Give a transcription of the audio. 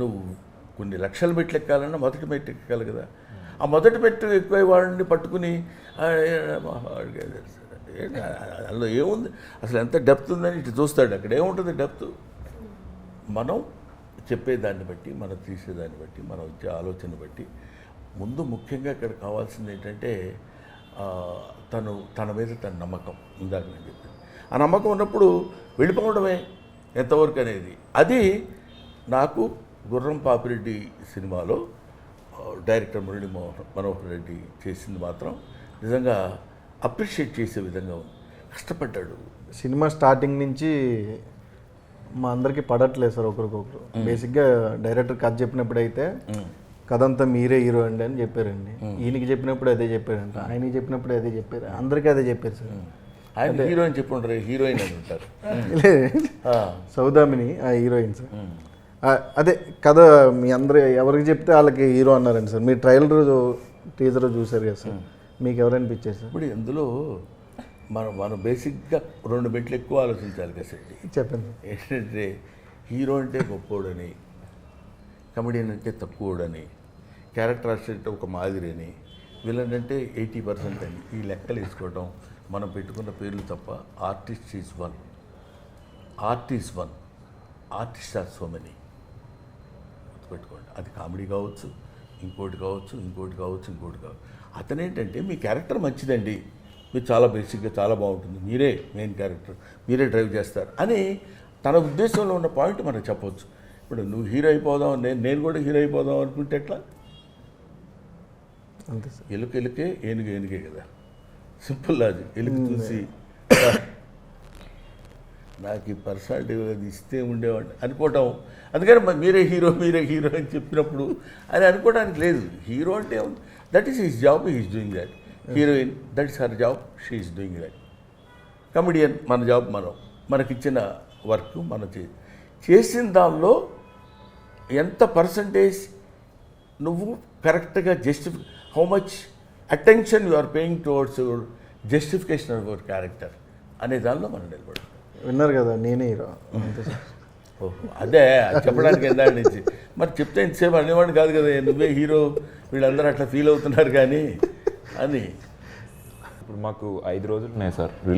నువ్వు కొన్ని లక్షల మెట్లు ఎక్కాలన్నా మొదటి మెట్టు ఎక్కాలి కదా. ఆ మొదటి మెట్టు ఎక్కువ వాడిని పట్టుకుని అందులో ఏముంది అసలు, ఎంత డెప్త్ ఉందని ఇటు చూస్తాడు. అక్కడ ఏముంటుంది డెప్త్? మనం చెప్పేదాన్ని బట్టి, మనం తీసేదాన్ని బట్టి, మనం వచ్చే ఆలోచన బట్టి. ముందు ముఖ్యంగా ఇక్కడ కావాల్సింది ఏంటంటే తన మీద తన నమ్మకం. ఇందాక నేను చెప్పాను, ఆ నమ్మకం ఉన్నప్పుడు వెళ్ళిపోవడమే ఎంతవరకు అనేది. అది నాకు గుర్రం పాపిరెడ్డి సినిమాలో డైరెక్టర్ మురళీ మనోహర్ రెడ్డి చేసింది మాత్రం నిజంగా అప్రిషియేట్ చేసే విధంగా ఉంది. కష్టపడ్డాడు. సినిమా స్టార్టింగ్ నుంచి మా అందరికీ పడట్లేదు సార్ ఒకరికొకరు. బేసిక్గా డైరెక్టర్ కథ చెప్పినప్పుడు అయితే కథ అంతా మీరే హీరో అండి అని చెప్పారండి. ఈయనకి చెప్పినప్పుడు అదే చెప్పారంట, ఆయనకి చెప్పినప్పుడు అదే చెప్పారు, అందరికీ అదే చెప్పారు సార్. ఆయన హీరో అని చెప్పి ఉంటారు, హీరోయిన్ అని ఉంటారు. సౌదామిని ఆ హీరోయిన్ సార్. అదే కథ మీ అందరూ ఎవరికి చెప్తే వాళ్ళకి హీరో అన్నారండి సార్. మీరు ట్రైలర్ టీజర్ చూసారు కదా సార్, మీకు ఎవరనిపించారు సార్? ఇప్పుడు ఇందులో మనం బేసిక్గా 2 మెట్లు ఎక్కువ ఆలోచించాలి కదా సార్. చెప్పండి. ఏంటంటే హీరో అంటే గొప్పోడని, కమెడియన్ అంటే తక్కువడని, క్యారెక్టర్ ఆర్టిస్ట్ అంటే ఒక మాదిరి అని, విలన్ అంటే 80% అని ఈ లెక్కలు వేసుకోవడం మనం పెట్టుకున్న పేర్లు తప్ప. Artist is one, artist are so many. గుర్తుపెట్టుకోండి. అది కామెడీ కావచ్చు, ఇంకోటి కావచ్చు. అతనేంటంటే మీ క్యారెక్టర్ మంచిదండి, మీరు చాలా బేసిక్గా చాలా బాగుంటుంది, మీరే మెయిన్ క్యారెక్టర్, మీరే డ్రైవ్ చేస్తారు అని తన ఉద్దేశంలో ఉన్న పాయింట్ మనకు చెప్పవచ్చు. ఇప్పుడు నువ్వు హీరో అయిపోదాం, నేను కూడా హీరో అయిపోదాం అనుకుంటే ఎట్లా? అంతే సార్. ఎలుకే ఏనుగే కదా, సింపుల్ లాజిక్. ఎలుక చూసి నాకు ఈ పర్సనాలిటీ అది ఇస్తే ఉండేవాడిని అనుకోవటం. అందుకని మీరే హీరో అని చెప్పినప్పుడు అది అనుకోవడానికి లేదు. హీరో అంటే that is his job, he's doing that. Heroine that is her job, she is doing that. Comedian మన జాబ్, మనకిచ్చిన వర్క్ మనం చేసిన దానిలో ఎంత పర్సంటేజ్ నువ్వు కరెక్ట్గా how much attention you are paying towards your justification of your character అనే దానిలో మనం నిలబడాలి. విన్నారు కదా, నేనే హీరో. ఓహో, అదే చెప్పడానికి ఎందాడి నుంచి మరి చెప్తే ఇంతసేపు అనేవాడిని కాదు కదా, నువ్వే హీరో, వీళ్ళందరూ అట్లా ఫీల్ అవుతున్నారు కానీ అని. ఇప్పుడు మాకు 5 రోజులు ఉన్నాయి సార్